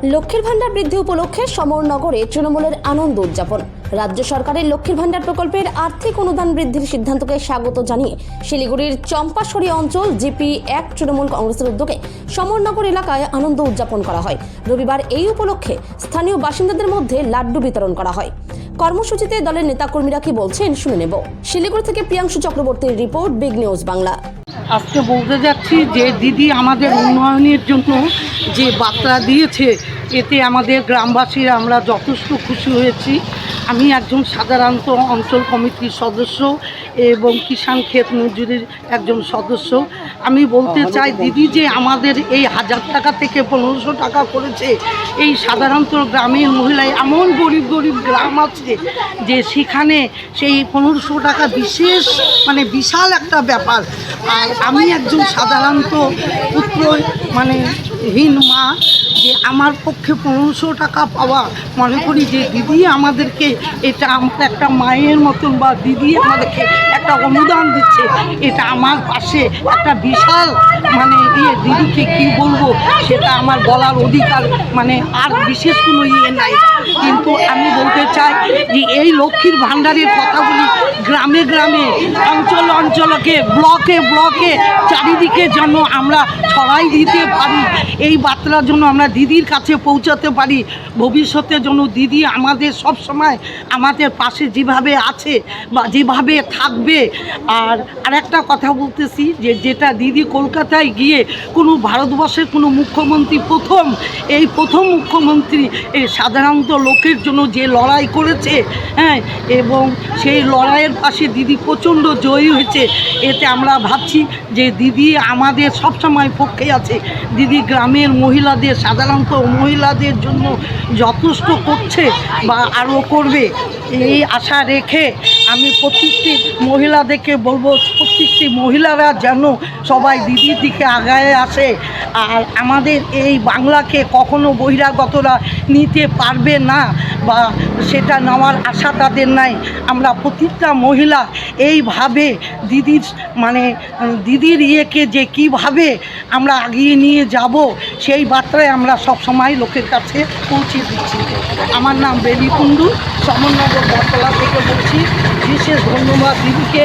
লক্ষ্মীর ভান্ডার বৃদ্ধি উপলক্ষে সমরনগরে তৃণমূলের আনন্দ উদযাপন। রাজ্য সরকারের লক্ষ্মীর ভান্ডার প্রকল্পের আর্থিক অনুদান বৃদ্ধির সিদ্ধান্তকে স্বাগত জানিয়ে শিলিগুড়ির চম্পাশড়ি অঞ্চল জিপি 1 তৃণমূল কংগ্রেসের উদ্যোগে সমরনগর এলাকায় আনন্দ উদযাপন করা হয়। রবিবার এই উপলক্ষে স্থানীয় বাসিন্দাদের মধ্যে লাড্ডু বিতরণ করা হয়। কর্মসূচিতে দলের নেতাকর্মীরা কি বলছেন শুনে নেব। শিলিগুড়ি থেকে প্রিয়াংশু চক্রবর্তীর রিপোর্ট, বিগ নিউজ বাংলা। আজকে বলতে যাচ্ছি যে দিদি আমাদের উন্নয়নের জন্য যে বার্তা দিয়েছে, এতে আমাদের গ্রামবাসীরা আমরা যথেষ্ট খুশি হয়েছি। আমি একজন সাধারণত অঞ্চল কমিটির সদস্য এবং কিষাণ ক্ষেত মজুরির একজন সদস্য। আমি বলতে চাই দিদি যে আমাদের এই 1000 টাকা থেকে 1500 টাকা করেছে। এই সাধারণত গ্রামের মহিলায় এমন গরিব গরিব গ্রাম আছে যে সেখানে সেই 1500 টাকা বিশেষ বিশাল একটা ব্যাপার। আর আমি একজন সাধারণত পুত্র হীন মা, যে আমার পক্ষে 1500 টাকা পাওয়া, মনে করি যে দিদি আমাদেরকে এটা আমরা একটা মায়ের মতন, বা দিদি আমাদেরকে একটা অনুদান দিচ্ছে, এটা আমার পাশে একটা বিশাল দিদিকে কি বলবো সেটা আমার বলার অধিকার আর বিশেষ কোনো নাই। কিন্তু আমি বলতে চাই যে এই লক্ষ্মীর ভাণ্ডারের কথাগুলি গ্রামে গ্রামে, অঞ্চল অঞ্চলকে, ব্লকে ব্লকে চারিদিকে যেন আমরা ছড়াই দিতে পারি। এই বার্তার জন্য আমরা দিদির কাছে পৌঁছাতে পারি। ভবিষ্যতে যেন দিদি আমাদের সব সময় আমাদের পাশে যেভাবে আছে বা যেভাবে থাকবে। আর আরেকটা কথা বলতেছি যে যেটা দিদি কলকাতায় গিয়ে কোনো ভারতবর্ষের কোনো মুখ্যমন্ত্রী প্রথম মুখ্যমন্ত্রী এই সাধারণত লোকের জন্য যে লড়াই করেছে, এবং সেই লড়াইয়ের পাশে দিদি প্রচণ্ড জয়ী হয়েছে। এতে আমরা ভাবছি যে দিদি আমাদের সবসময় পক্ষে আছে। দিদি গ্রামের মহিলাদের, সাধারণত মহিলাদের জন্য যথেষ্ট করছে বা আরও করবে, এই আশা রেখে আমি প্রত্যেকটি মহিলাদেরকে বলবো, প্রত্যেকটি মহিলারা যেন সবাই দিদির দিকে আগায় আসে। আর আমাদের এই বাংলাকে কখনো বহিরাগতরা নিতে পারবে না, বা সেটা নেওয়ার আশা তাদের নাই। আমরা প্রত্যেকটা মহিলা এইভাবে দিদির ইয়েকে যে কীভাবে আমরা এগিয়ে নিয়ে যাব, সেই বার্তায় আমরা সব সময় লোকের কাছে পৌঁছে দিচ্ছি। আমার নাম বেলি কুণ্ডু, সমরনগর বটতলা থেকে বলছি। বিশেষ ধন্যবাদ দিদিকে।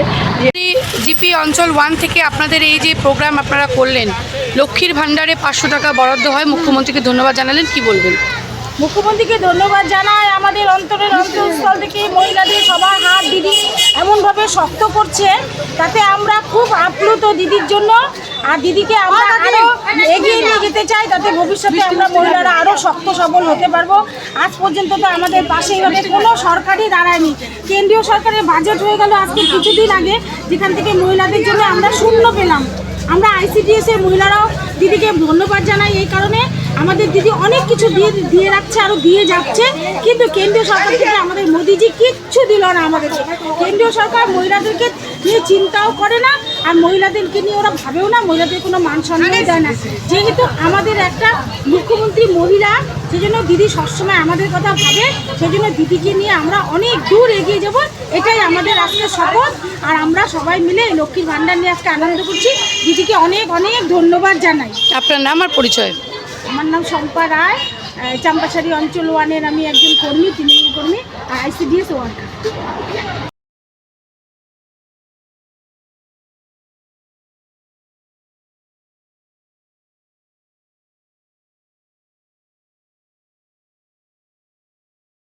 জিপি অঞ্চল 1 থেকে আপনাদের এই যে প্রোগ্রাম আপনারা করলেন, লক্ষ্মীর ভাণ্ডারে 500 টাকা বরাদ্দ হয়, মুখ্যমন্ত্রীকে ধন্যবাদ জানালেন, কি বলবেন? মুখ্যমন্ত্রীকে ধন্যবাদ জানাই। আমাদের অন্তঃস্থল থেকে মহিলাদের সবার হাত দিদি এমনভাবে শক্ত করছে, তাতে আমরা খুব আপ্লুত দিদির জন্য। আর দিদিকে আমরা আরও এগিয়ে নিয়ে যেতে চাই, তাতে ভবিষ্যতে আমরা মহিলারা আরও শক্ত সবল হতে পারবো। আজ পর্যন্ত তো আমাদের পাশে এইভাবে কোনো সরকারই দাঁড়ায়নি। কেন্দ্রীয় সরকারের বাজেট হয়ে গেল আজকে কিছুদিন আগে, যেখান থেকে মহিলাদের জন্য আমরা শূন্য পেলাম। আমরা ICDS-এর মহিলারাও দিদিকে ধন্যবাদ জানাই। এই কারণে আমাদের দিদি অনেক কিছু দিয়ে রাখছে, আরও দিয়ে যাচ্ছে। কিন্তু কেন্দ্রীয় সরকার থেকে আমাদের মোদিজি কিচ্ছু দিল না আমাদেরকে। কেন্দ্রীয় সরকার মহিলাদেরকে নিয়ে চিন্তাও করে না, আর মহিলাদেরকে নিয়ে ওরা ভাবেও না, মহিলাদের কোনো মান সম্মান দেয় না। যেহেতু আমাদের একটা মুখ্যমন্ত্রী মহিলা, সেজন্য দিদি সবসময় আমাদের কথা ভাবে। সেজন্য দিদিকে নিয়ে আমরা অনেক দূর এগিয়ে যাব, এটাই আমাদের আজকে শপথ। আর আমরা সবাই মিলে লক্ষ্মীর ভাণ্ডার নিয়ে আজকে আনন্দ করছি। দিদিকে অনেক অনেক ধন্যবাদ জানাই। আপনার নাম আর পরিচয়? আমার নাম শম্পা রায়, চম্পাশড়ি অঞ্চল 1-এর আমি একজন কর্মী, তৃণমূল কর্মী, আর ICDS ওয়ার্কার।